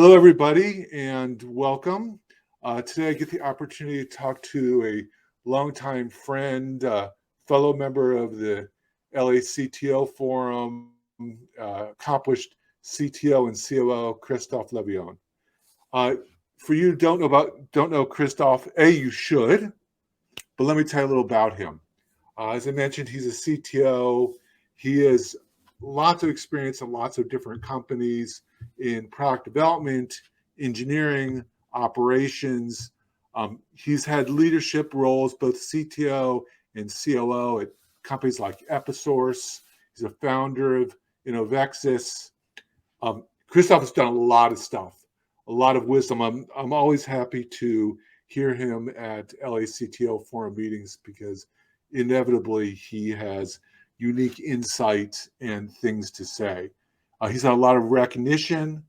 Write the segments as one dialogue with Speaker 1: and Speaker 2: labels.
Speaker 1: Hello, everybody, and welcome. Today, I get the opportunity to talk to a longtime friend, fellow member of the LA CTO Forum, accomplished CTO and COO, Christophe Louvion. For you who don't know Christophe, you should, but let me tell you a little about him. As I mentioned, he's a CTO. He has lots of experience in lots of different companies in product development, engineering, operations. He's had leadership roles, both CTO and COO at companies like Episource. He's a founder of Innovexis. Christophe has done a lot of stuff, a lot of wisdom. I'm always happy to hear him at LA CTO forum meetings because inevitably he has unique insights and things to say. He's had a lot of recognition,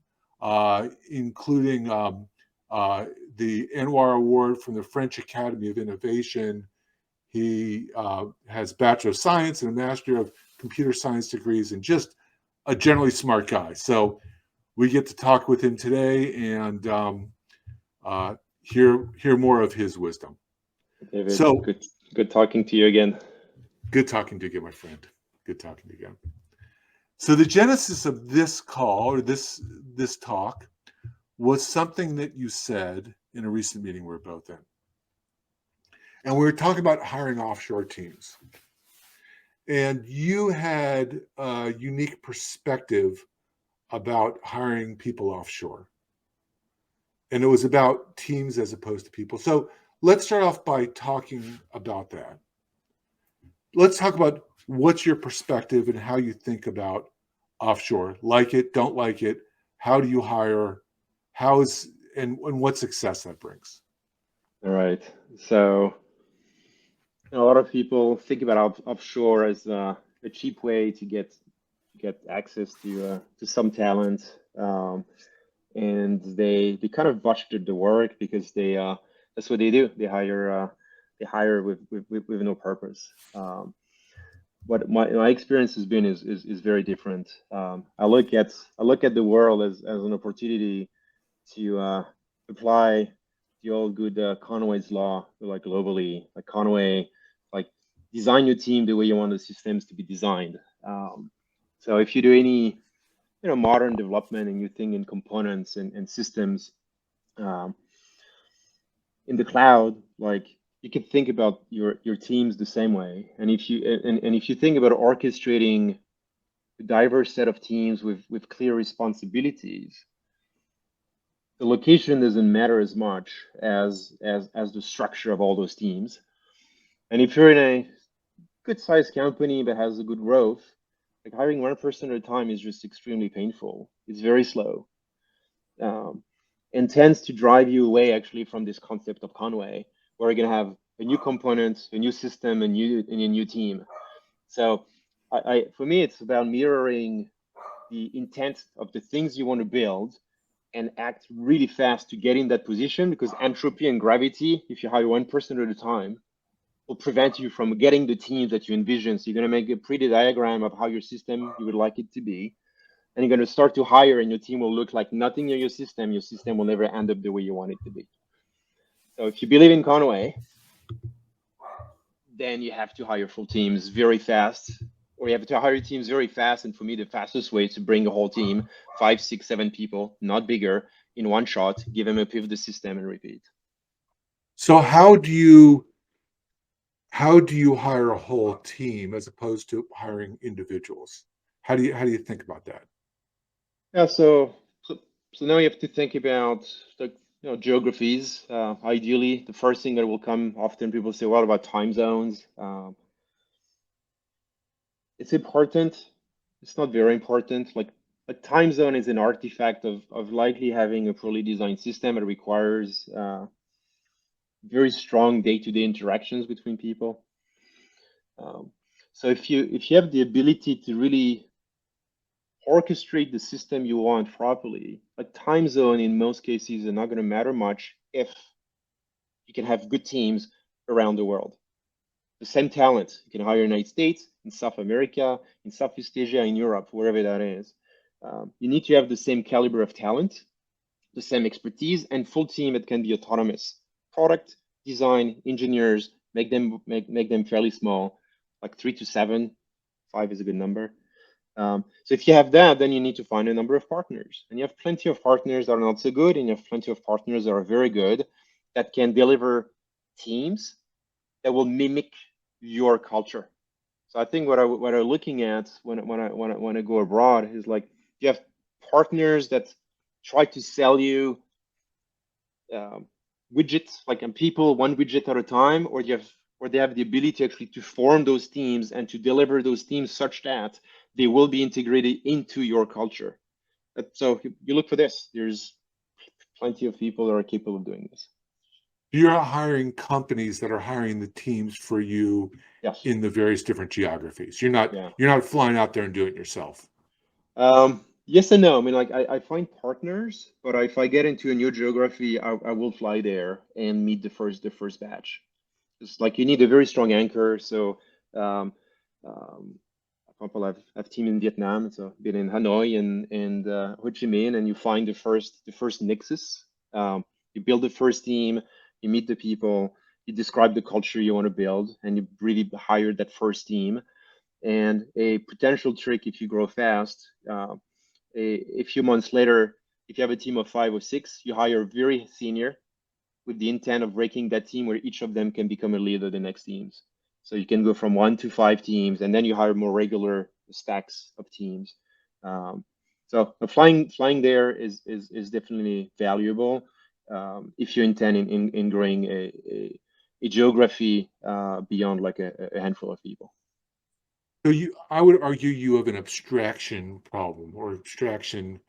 Speaker 1: including the Anwar Award from the French Academy of Innovation. He has Bachelor of Science and a Master of Computer Science degrees, and just a generally smart guy. So we get to talk with him today and hear more of his wisdom.
Speaker 2: David, so good talking to you again.
Speaker 1: Good talking to you again, my friend. Good talking to you again. So the genesis of this call or this talk was something that you said in a recent meeting we were both in. And we were talking about hiring offshore teams. And you had a unique perspective about hiring people offshore. And it was about teams as opposed to people. So let's start off by talking about that. Let's talk about what's your perspective and how you think about offshore. Like it, don't like it. How do you hire? And what success that brings?
Speaker 2: All right. So a lot of people think about offshore as a cheap way to get access to some talent, and they kind of budgeted the work because that's what they do. They hire with no purpose. What my experience has been is very different. I look at the world as an opportunity to apply the old good Conway's law, like globally, like Conway, like design your team the way you want the systems to be designed. So if you do any modern development and you think in components and systems in the cloud, like you can think about your teams the same way. And if you think about orchestrating a diverse set of teams with clear responsibilities, the location doesn't matter as much as the structure of all those teams. And if you're in a good sized company that has a good growth, like hiring one person at a time is just extremely painful. It's very slow, and tends to drive you away actually from this concept of Conway, where you're gonna have a new component, a new system, a new team. So for me, it's about mirroring the intent of the things you want to build and act really fast to get in that position, because entropy and gravity, if you hire one person at a time, will prevent you from getting the teams that you envision. So you're going to make a pretty diagram of how your system you would like it to be. And you're going to start to hire, and your team will look like nothing in your system. Your system will never end up the way you want it to be. So if you believe in Conway, then you have to hire full teams very fast, or you have to hire teams very fast. And for me, the fastest way is to bring a whole team, 5, 6, 7 people, not bigger, in one shot, give them a pivot the system and repeat.
Speaker 1: So how do you hire a whole team as opposed to hiring individuals? How do you think about that?
Speaker 2: Yeah, so now you have to think about the geographies. Ideally, the first thing that will come often, people say, what about time zones? It's important. It's not very important. Like a time zone is an artifact of likely having a poorly designed system. It requires very strong day-to-day interactions between people. So if you have the ability to really orchestrate the system you want properly, a time zone in most cases is not going to matter much if you can have good teams around the world. The same talent, you can hire in the United States, in South America, in Southeast Asia, in Europe, wherever that is. You need to have the same caliber of talent the same expertise, and full team that can be autonomous. Product design engineers, make them fairly small, like 3 to 7. 5 is a good number. So if you have that, then you need to find a number of partners. And you have plenty of partners that are not so good, and you have plenty of partners that are very good that can deliver teams that will mimic your culture. So I think what I'm looking at when I go abroad is like you have partners that try to sell you um, widgets, like people one widget at a time, or they have the ability actually to form those teams and to deliver those teams such that they will be integrated into your culture. So you look for this. There's plenty of people that are capable of doing this.
Speaker 1: You're not hiring companies that are hiring the teams for you
Speaker 2: Yes.
Speaker 1: in the various different geographies.
Speaker 2: Yeah.
Speaker 1: You're not flying out there and doing it yourself.
Speaker 2: Yes and no. I mean, like I find partners, but if I get into a new geography, I will fly there and meet the first batch. It's like you need a very strong anchor. So, um, for example, I've team in Vietnam, so been in Hanoi and Ho Chi Minh, and you find the first nexus. You build the first team, you meet the people, you describe the culture you want to build, and you really hire that first team. And a potential trick if you grow fast, a few months later, if you have a team of 5 or 6, you hire very senior with the intent of breaking that team where each of them can become a leader of the next teams. So you can go from 1 to 5 teams, and then you hire more regular stacks of teams. So flying there is definitely valuable if you intend in growing a geography beyond like a handful of people.
Speaker 1: So I would argue you have an abstraction problem or abstraction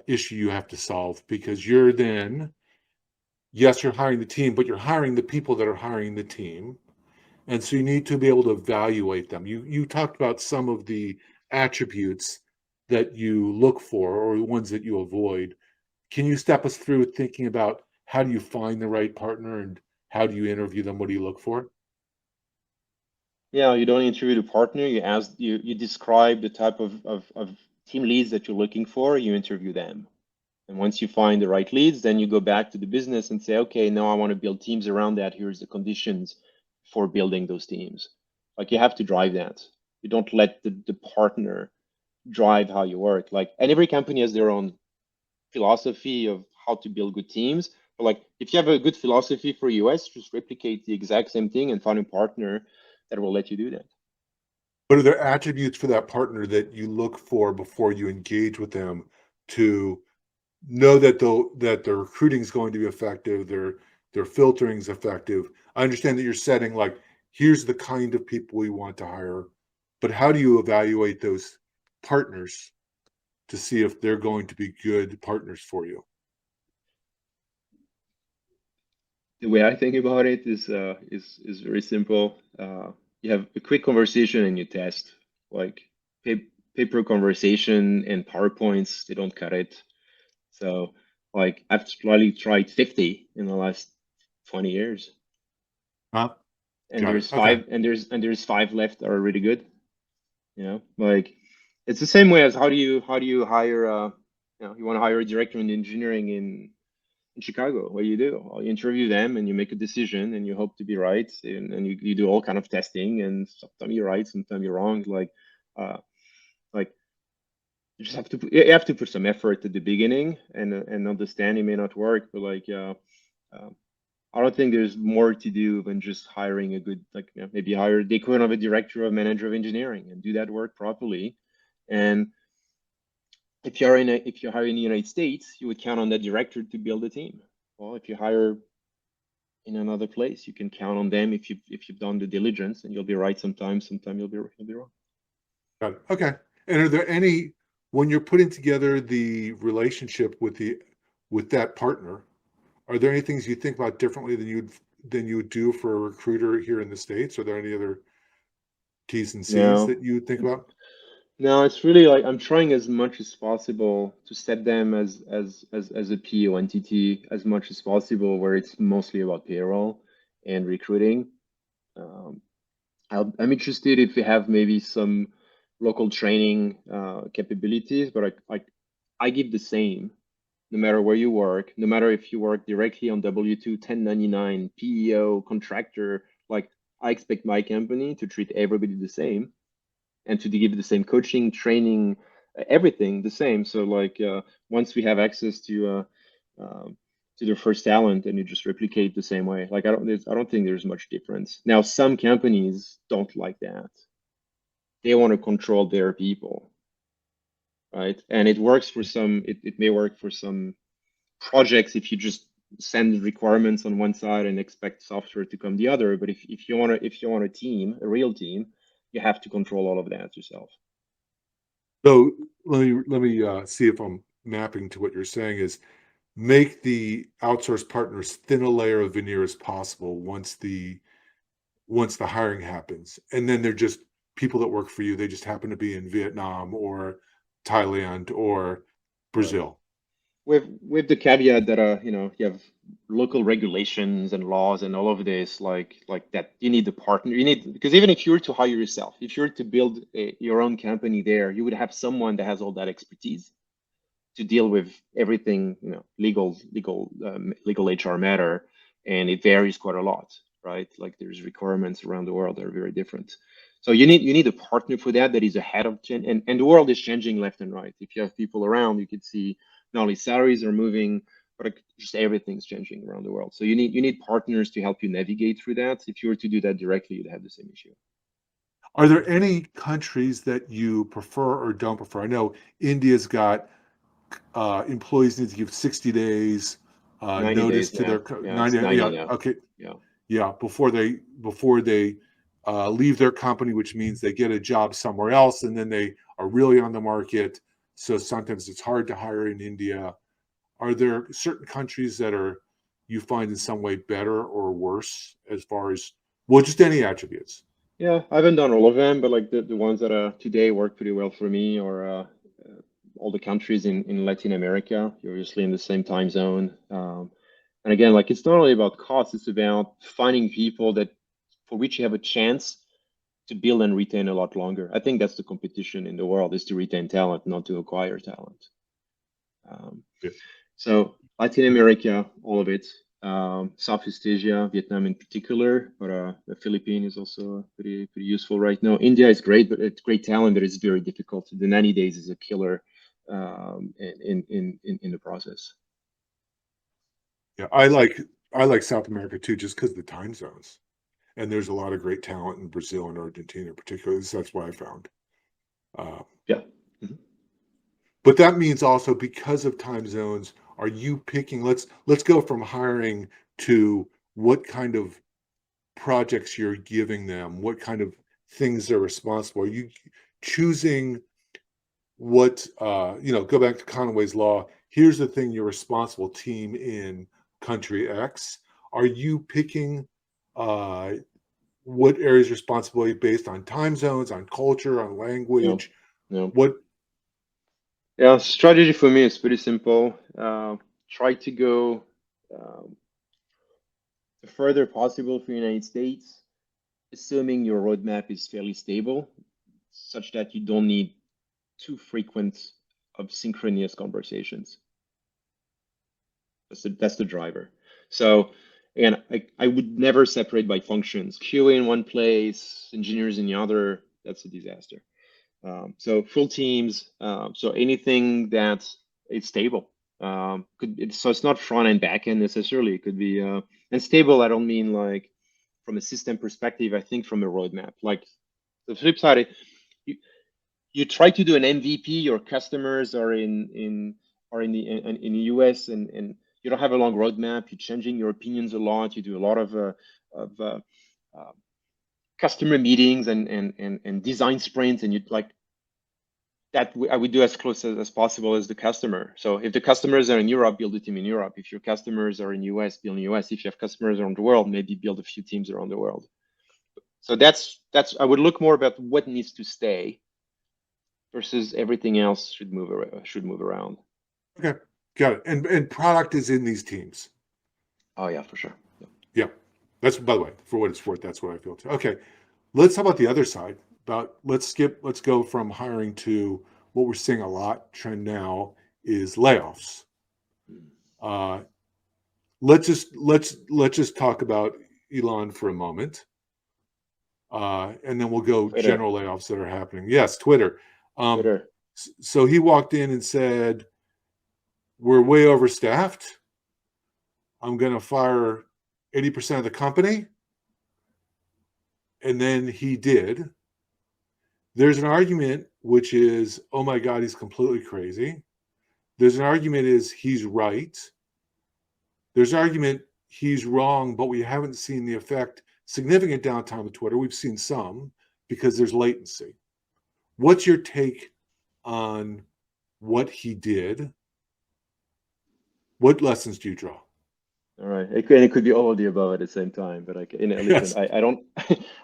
Speaker 1: issue you have to solve because you're then, yes, you're hiring the team, but you're hiring the people that are hiring the team. And so you need to be able to evaluate them. You talked about some of the attributes that you look for or the ones that you avoid. Can you step us through thinking about how do you find the right partner and how do you interview them? What do you look for?
Speaker 2: Yeah, you don't interview the partner. You describe the type of team leads that you're looking for. You interview them. And once you find the right leads, then you go back to the business and say, okay, now I want to build teams around that. Here's the conditions for building those teams. Like you have to drive that. You don't let the partner drive how you work. Like, and every company has their own philosophy of how to build good teams. But like, if you have a good philosophy for US, just replicate the exact same thing and find a partner that will let you do that.
Speaker 1: What are there attributes for that partner that you look for before you engage with them to know that their recruiting is going to be effective, their filtering is effective? I understand that you're setting like, here's the kind of people we want to hire, but how do you evaluate those partners to see if they're going to be good partners for you?
Speaker 2: The way I think about it is very simple. You have a quick conversation and you test. Like pa paper conversation and PowerPoints, they don't cut it. So like I've probably tried 50 in the last 20 years,
Speaker 1: Huh?
Speaker 2: and
Speaker 1: Got it.
Speaker 2: there's
Speaker 1: Okay.
Speaker 2: five and there's 5 left that are really good. Like it's the same way as how do you hire you want to hire a director in engineering in Chicago. What do? Well, you interview them and you make a decision and you hope to be right. And you do all kind of testing and sometimes you're right, sometimes you're wrong. Uh, like you just you have to put some effort at the beginning and understand it may not work, but uh, I don't think there's more to do than just hiring a good, like maybe hire the equivalent of a director or manager of engineering and do that work properly. And if you hire in the United States, you would count on that director to build a team. Well, if you hire in another place, you can count on them if you've done the diligence, and you'll be right sometimes. Sometimes you'll be wrong.
Speaker 1: Got it. Okay. And are there any when you're putting together the relationship with that partner, are there any things you think about differently than you would do for a recruiter here in the States? Are there any other T's and C's
Speaker 2: No,
Speaker 1: that you would think about?
Speaker 2: no, it's really like I'm trying as much as possible to set them as a PO entity as much as possible, where it's mostly about payroll and recruiting. Um, I'm interested if we have maybe some local training capabilities, but I give the same. no matter where you work, no matter if you work directly on W-2, 1099, PEO, contractor, like I expect my company to treat everybody the same and to give the same coaching, training, everything the same. So like once we have access to their first talent, and you just replicate the same way. Like I don't think there's much difference. Now some companies don't like that. They want to control their people, right? And it works for some. It may work for some projects if you just send requirements on one side and expect software to come the other. But if you want a team, a real team, you have to control all of that yourself.
Speaker 1: So let me see if I'm mapping to what you're saying is make the outsourced partners thin a layer of veneer as possible once the hiring happens, and then they're just people that work for you. They just happen to be in Vietnam or Thailand or
Speaker 2: Right.
Speaker 1: Brazil.
Speaker 2: With the caveat that you have local regulations and laws and all of this like that you need the partner you need because even if you were to hire yourself, if you were to build your own company there, you would have someone that has all that expertise to deal with everything, legal HR matter, and it varies quite a lot, right? Like there's requirements around the world that are very different. So you need a partner for that is ahead of change, and the world is changing left and right. If you have people around, you can see not only salaries are moving, but just everything's changing around the world. So you need partners to help you navigate through that. If you were to do that directly, you'd have the same issue.
Speaker 1: Are there any countries that you prefer or don't prefer? I know India's got employees need to give 60 days
Speaker 2: 90
Speaker 1: notice
Speaker 2: days
Speaker 1: to their
Speaker 2: now. Yeah, it's
Speaker 1: 90.
Speaker 2: 90
Speaker 1: Yeah,
Speaker 2: now.
Speaker 1: okay,
Speaker 2: Yeah.
Speaker 1: yeah, before they leave their company, which means they get a job somewhere else, and then they are really on the market. So sometimes it's hard to hire in India. Are there certain countries that are you find in some way better or worse as far as well, just any attributes?
Speaker 2: Yeah, I haven't done all of them, but like the ones that today work pretty well for me are all the countries in Latin America. You're obviously in the same time zone. And again, like it's not only about cost, it's about finding people that for which you have a chance to build and retain a lot longer. I think that's the competition in the world is to retain talent, not to acquire talent. Um,
Speaker 1: Yeah.
Speaker 2: so Latin America, all of it. Southeast Asia, Vietnam in particular, but the Philippines is also pretty useful right now. India is great, but it's great talent, but it's very difficult. The 90 days is a killer in the process.
Speaker 1: Yeah, I like South America too, just because of the time zones. And there's a lot of great talent in Brazil and Argentina, particularly. So that's what I found. Uh,
Speaker 2: Yeah. Mhm.
Speaker 1: but that means also because of time zones, are you picking? Let's go from hiring to what kind of projects you're giving them, what kind of things they're responsible. Are you choosing what go back to Conway's law. Here's the thing you're responsible team in country X. Are you picking uh what areas responsibility based on time zones, on culture, on
Speaker 2: No,
Speaker 1: language?
Speaker 2: no.
Speaker 1: What
Speaker 2: Yeah, strategy for me is pretty simple. Try to go um, the further possible for the United States, assuming your roadmap is fairly stable, such that you don't need too frequent of synchronous conversations. That's the driver. So again, I would never separate by functions. QA in one place, engineers in the other. That's a disaster. So full teams. So anything that is stable. So it's not front end back end necessarily. It could be and stable. I don't mean like from a system perspective. I think from a roadmap. Like the flip side, you, you try to do an MVP. Your customers are in the US, and you don't have a long roadmap. You're changing your opinions a lot. You do a lot of uh, customer meetings and design sprints, and you like that. I would do as close as possible as the customer. So if the customers are in Europe, build a team in Europe. If your customers are in US, build in US. If you have customers around the world, maybe build a few teams around the world. So that's I would look more about what needs to stay versus everything else should move around.
Speaker 1: okay, got it. And product is in these teams.
Speaker 2: Oh yeah, for sure. Yeah.
Speaker 1: Yeah. That's by the way, for what it's worth, that's what I feel too. Okay. Let's talk about the other side. Let's go from hiring to what we're seeing a lot trend now is layoffs. Uh, let's just talk about Elon for a moment, and then we'll go
Speaker 2: Twitter,
Speaker 1: general layoffs that are happening. Yes, Twitter. Um,
Speaker 2: Twitter.
Speaker 1: so he walked in and said, "We're way overstaffed. I'm going to fire 80% of the company," and then he did. There's an argument which is, "Oh my God, he's completely crazy." There's an argument is he's right. There's an argument he's wrong, but we haven't seen the effect, significant downtime of Twitter. We've seen some because there's latency. What's your take on what he did? What lessons do you draw?
Speaker 2: All right. It could be all of the above at the same time, but listen,
Speaker 1: Yes.
Speaker 2: I don't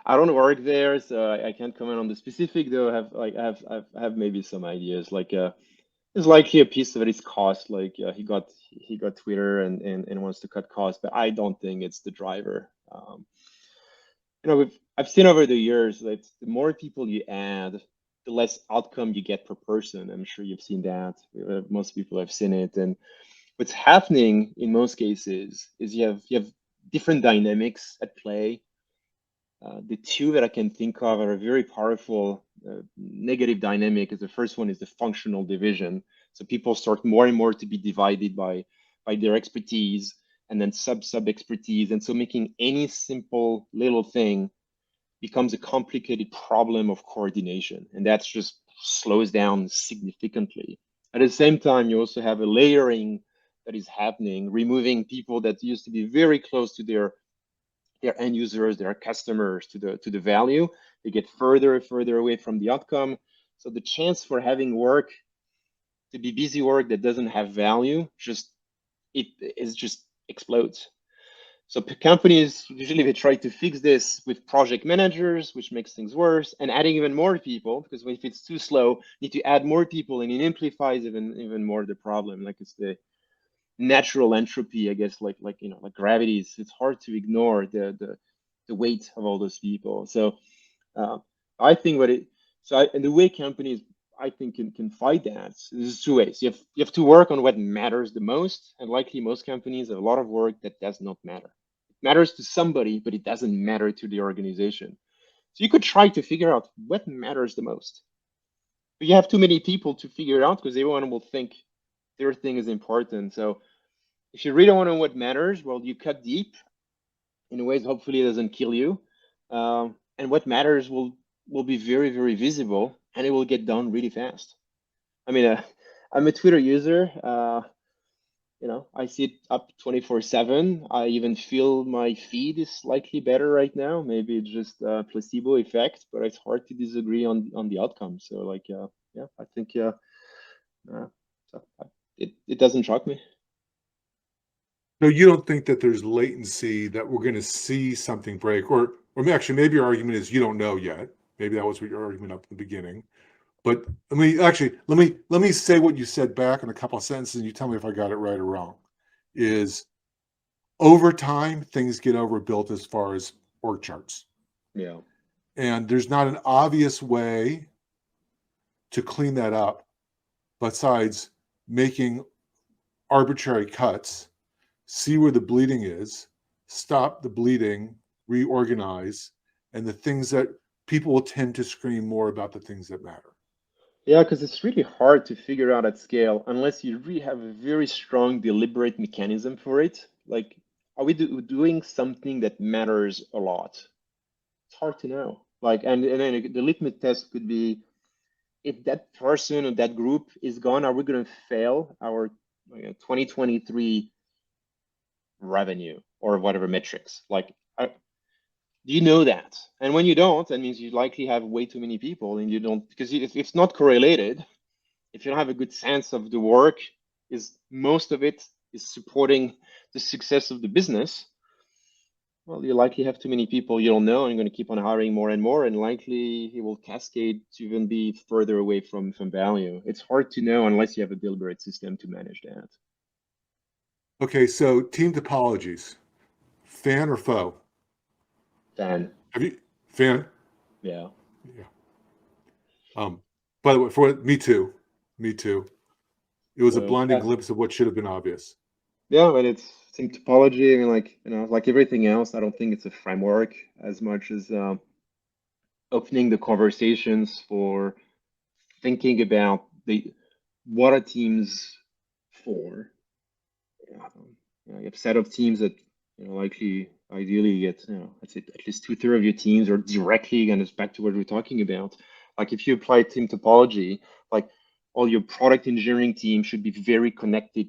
Speaker 2: I don't work there, so I can't comment on the specific though. I have maybe some ideas. It's likely a piece of it is cost. He got Twitter and wants to cut costs, but I don't think it's the driver. I've seen over the years that the more people you add, the less outcome you get per person. I'm sure you've seen that. Most people have seen it, and what's happening in most cases is you have different dynamics at play. The two that I can think of are a very powerful negative dynamic. Is the first one is the functional division. So people start more and more to be divided by their expertise and then sub expertise, and so making any simple little thing becomes a complicated problem of coordination, and that just slows down significantly. At the same time, you also have a layering that is happening, removing people that used to be very close to their end users, their customers, to the value. They get further and further away from the outcome. So the chance for having work to be busy work that doesn't have value just explodes. So companies usually they try to fix this with project managers, which makes things worse, and adding even more people because if it's too slow, you need to add more people, and it amplifies even more the problem. Like it's the natural entropy, I guess, like gravity. It's hard to ignore the weight of all those people. So uh, I think what it so I, and the way companies I think can fight that is two ways. You have to work on what matters the most, and likely most companies have a lot of work that does not matter. It matters to somebody, but it doesn't matter to the organization. So you could try to figure out what matters the most. But you have too many people to figure it out because everyone will think their thing is important. So if you really want to know what matters, well, you cut deep in ways hopefully it doesn't kill you. And what matters will be very, very visible, and it will get done really fast. I mean, I'm a Twitter user. I see it up 24/7. I even feel my feed is slightly better right now. Maybe it's just a placebo effect, but it's hard to disagree on the outcome. So, yeah, I think uh, it doesn't shock me.
Speaker 1: So you don't think that there's latency that we're going to see something break, or actually maybe your argument is you don't know yet. Maybe that was what your argument up in the beginning. But let me say what you said back in a couple of sentences, and you tell me if I got it right or wrong. Is over time things get overbuilt as far as org charts,
Speaker 2: Yeah.
Speaker 1: and there's not an obvious way to clean that up besides making arbitrary cuts, see where the bleeding is, stop the bleeding, reorganize, and the things that people will tend to scream more about the things that matter.
Speaker 2: Yeah, because it's really hard to figure out at scale unless you really have a very strong, deliberate mechanism for it. Like, are we doing something that matters a lot? It's hard to know. And then the litmus test could be if that person or that group is gone, are we going to fail our 2023 revenue or whatever metrics? Do you know that? And when you don't, that means you likely have way too many people and you don't, because if it's not correlated, if you don't have a good sense of the work, is most of it is supporting the success of the business, well, you likely have too many people you don't know, and you're going to keep on hiring more and more, and likely it will cascade to even be further away from value. It's hard to know unless you have a deliberate system to manage that.
Speaker 1: Okay, so team topologies, fan or foe?
Speaker 2: Then,
Speaker 1: Have you fan?
Speaker 2: yeah.
Speaker 1: Yeah. By the way, for me too, me too. It was a
Speaker 2: So
Speaker 1: blinding glimpse of what should have been obvious.
Speaker 2: yeah, but it's in topology. I mean, like like everything else, I don't think it's a framework as much as opening the conversations for thinking about the what are teams for. You have a set of teams that likely ideally get I'd say at least two-thirds of your teams are directly, again, it's back to what we're talking about. Like if you apply team topology, like all your product engineering team should be very connected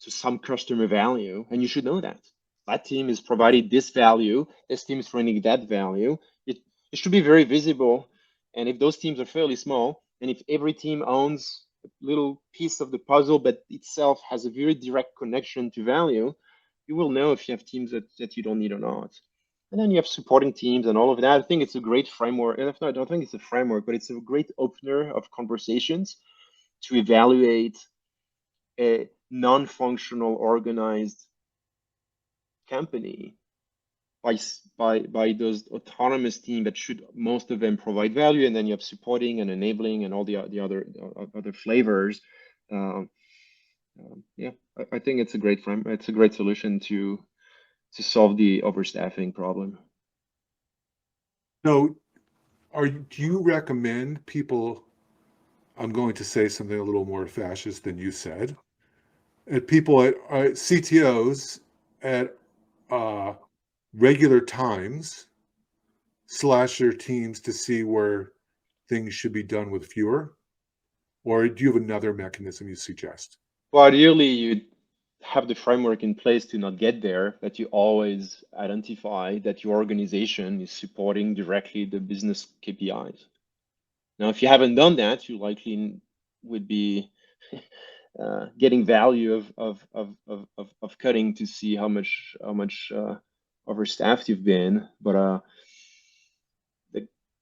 Speaker 2: to some customer value, and you should know that that team is providing this value, this team is bringing that value. It should be very visible. And if those teams are fairly small, and if every team owns a little piece of the puzzle but itself has a very direct connection to value, you will know if you have teams that you don't need or not. And then you have supporting teams and all of that. I think it's a great framework. And if not, I don't think it's a framework, but it's a great opener of conversations to evaluate a non-functional organized company by those autonomous team that should, most of them, provide value, and then you have supporting and enabling and all the other flavors. Um, yeah, I think it's a great it's a great solution to solve the overstaffing problem.
Speaker 1: So, do you recommend people? I'm going to say something a little more fascist than you said. At people at CTOs at uh, regular times slash their teams to see where things should be done with fewer, or do you have another mechanism you suggest?
Speaker 2: Well, ideally, you have the framework in place to not get there, that you always identify that your organization is supporting directly the business KPIs. Now, if you haven't done that, you likely would be getting value of cutting to see how much overstaffed you've been, but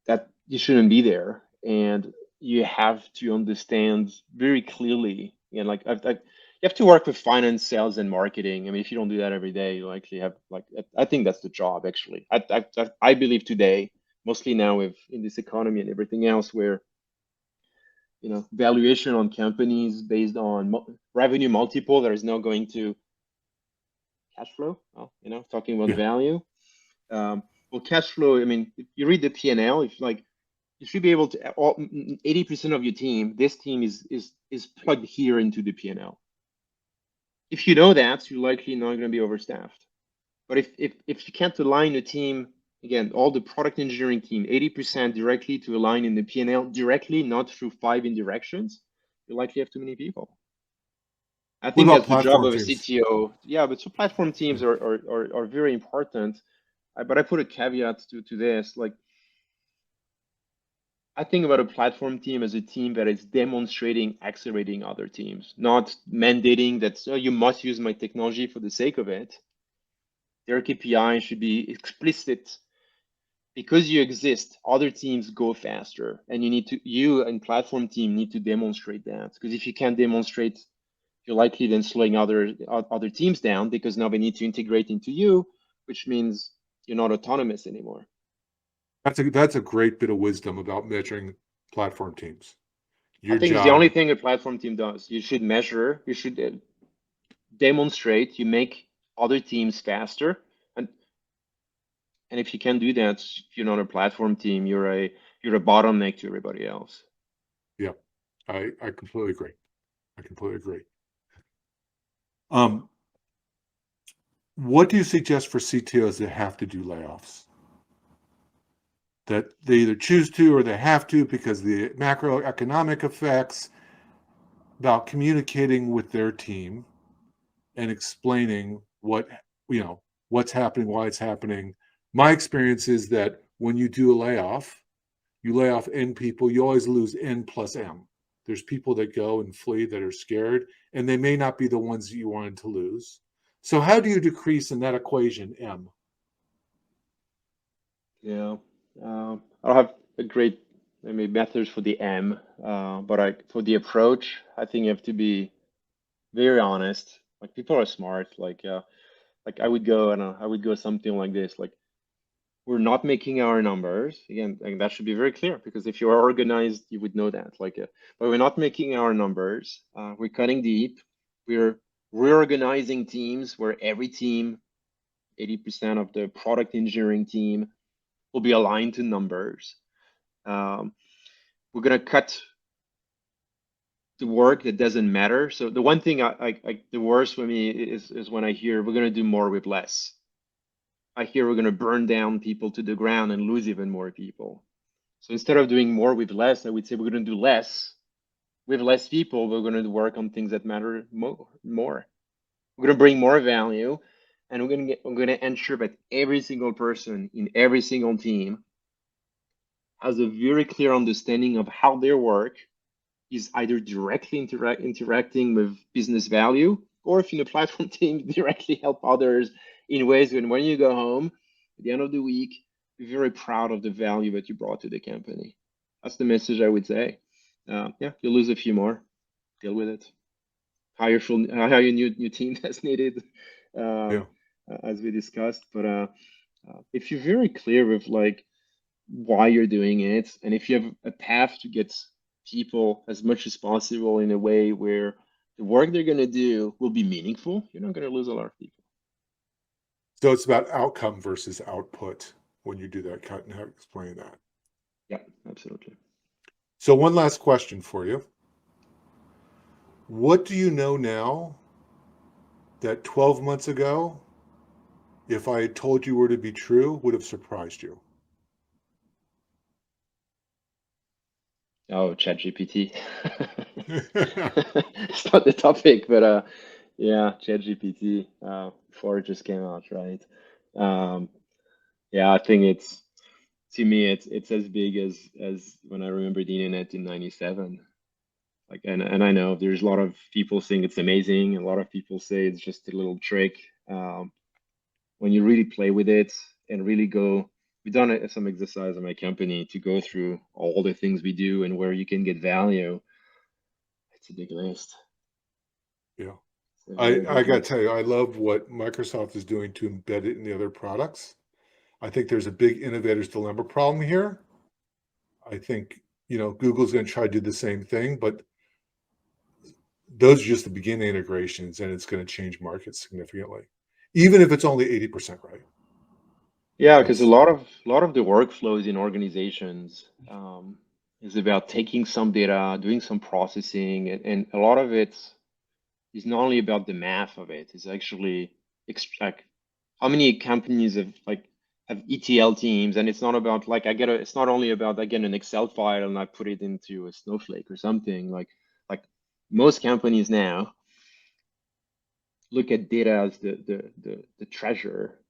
Speaker 2: that you shouldn't be there, and you have to understand very clearly. And like you have to work with finance, sales, and marketing. I mean, if you don't do that every day, you likely have like I think that's the job actually. I believe today, mostly now with in this economy and everything else, where valuation on companies based on revenue multiple that is now going to cash flow. Well, talking about
Speaker 1: Yeah.
Speaker 2: value. Well, cash flow. I mean, if you read the P&L, if like you should be able to 80% of your team. This team is plugged here into the P&L. If you know that, you're likely not going to be overstaffed. But if you can't align the team, again, all the product engineering team, 80% directly to align in the P&L directly, not through 5 indirections, you likely have too many people. I
Speaker 1: What
Speaker 2: think
Speaker 1: about
Speaker 2: that's the job
Speaker 1: platform
Speaker 2: of a
Speaker 1: teams?
Speaker 2: CTO. Yeah, but so platform
Speaker 1: Yeah.
Speaker 2: teams are very important. But I put a caveat to this. Like, I think about a platform team as a team that is demonstrating, accelerating other teams, not mandating that you must use my technology for the sake of it. Their KPI should be explicit. Because you exist, other teams go faster, and you and platform team need to demonstrate that. Because if you can't demonstrate, you're likely then slowing other teams down because now they need to integrate into you, which means you're not autonomous anymore.
Speaker 1: That's a great bit of wisdom about measuring platform teams.
Speaker 2: I
Speaker 1: Your
Speaker 2: think it's the only
Speaker 1: job.
Speaker 2: thing a platform team does. You should measure, you should demonstrate, you make other teams faster. And if you can do that, you're not a platform team, you're a bottleneck to everybody else.
Speaker 1: Yeah, I completely agree. I completely agree. Um, what do you suggest for CTOs that have to do layoffs? That they either choose to or they have to because the macroeconomic effects, about communicating with their team and explaining what's happening, why it's happening. My experience is that when you do a layoff, you lay off N people, you always lose N plus M. There's people that go and flee that are scared, and they may not be the ones that you wanted to lose. So how do you decrease in that equation M?
Speaker 2: Yeah. I don't have a great, maybe, methods for the M, but for the approach, I think you have to be very honest. Like, people are smart. Like I would go and I would go something like this. Like, we're not making our numbers. Again, and that should be very clear because if you are organized, you would know that. But we're not making our numbers. We're cutting deep. We're reorganizing teams where every team, 80% of the product engineering team, will be aligned to numbers. We're gonna cut the work that doesn't matter. So the one thing the worst for me is when I hear we're gonna do more with less. I hear we're going to burn down people to the ground and lose even more people. So instead of doing more with less, I would say we're going to do less with less people. We're going to work on things that matter more. We're going to bring more value, and we're going to ensure that every single person in every single team has a very clear understanding of how their work is either directly interacting with business value, or if in a platform team, directly help others in ways when you go home at the end of the week, be very proud of the value that you brought to the company. That's the message I would say. Yeah, you'll lose a few more. Deal with it. Hire your new team that's needed,
Speaker 1: Yeah.
Speaker 2: as we discussed. But if you're very clear with like why you're doing it, and if you have a path to get people as much as possible in a way where the work they're going to do will be meaningful, you're not going to lose a lot of people.
Speaker 1: So it's about outcome versus output when you do that cut, and how to explain that.
Speaker 2: Yeah, absolutely.
Speaker 1: So one last question for you. What do you know now that 12 months ago, if I had told you were to be true, would have surprised you?
Speaker 2: Oh, ChatGPT. It's not the topic, but yeah, ChatGPT. Before it just came out, right? Um, yeah, I think it's to me it's as big as when I remember the internet in '97. Like, and I know there's a lot of people saying it's amazing, and a lot of people say it's just a little trick. When you really play with it and really go, we've done some exercise in my company to go through all the things we do and where you can get value. It's a big list.
Speaker 1: Yeah.
Speaker 2: It's a
Speaker 1: I,
Speaker 2: very
Speaker 1: I
Speaker 2: big
Speaker 1: got to
Speaker 2: list.
Speaker 1: tell you, I love what Microsoft is doing to embed it in the other products. I think there's a big innovator's dilemma problem here. I think, Google's going to try to do the same thing, but those are just the beginning integrations, and it's going to change markets significantly, even if it's only 80% right.
Speaker 2: Yeah, because a
Speaker 1: That's
Speaker 2: lot of the workflows in organizations is about taking some data, doing some processing, and a lot of it is not only about the math of it. It's actually like how many companies have ETL teams, and it's not about like it's not only about I get an Excel file and I put it into a Snowflake or something. Like most companies now look at data as the treasure,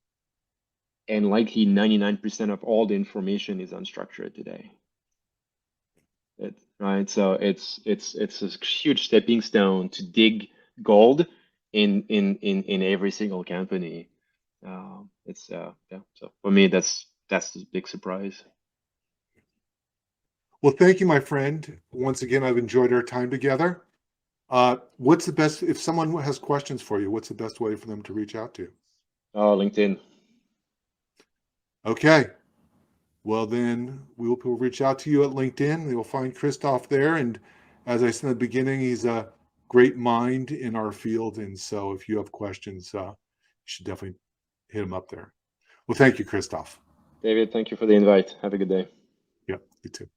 Speaker 2: and likely 99% of all the information is unstructured today. Right, so it's a huge stepping stone to dig gold in every single company. It's yeah. So for me, that's the big surprise.
Speaker 1: Well, thank you, my friend. Once again, I've enjoyed our time together. What's the best, if someone has questions for you, what's the best way for them to reach out to you?
Speaker 2: Oh, LinkedIn.
Speaker 1: Okay. Well, then we'll reach out to you at LinkedIn. You'll find Christophe there. And as I said in the beginning, he's a great mind in our field. And so if you have questions, you should definitely hit him up there. Well, thank you, Christophe.
Speaker 2: David, thank you for the invite. Have a good day.
Speaker 1: Yeah, you too.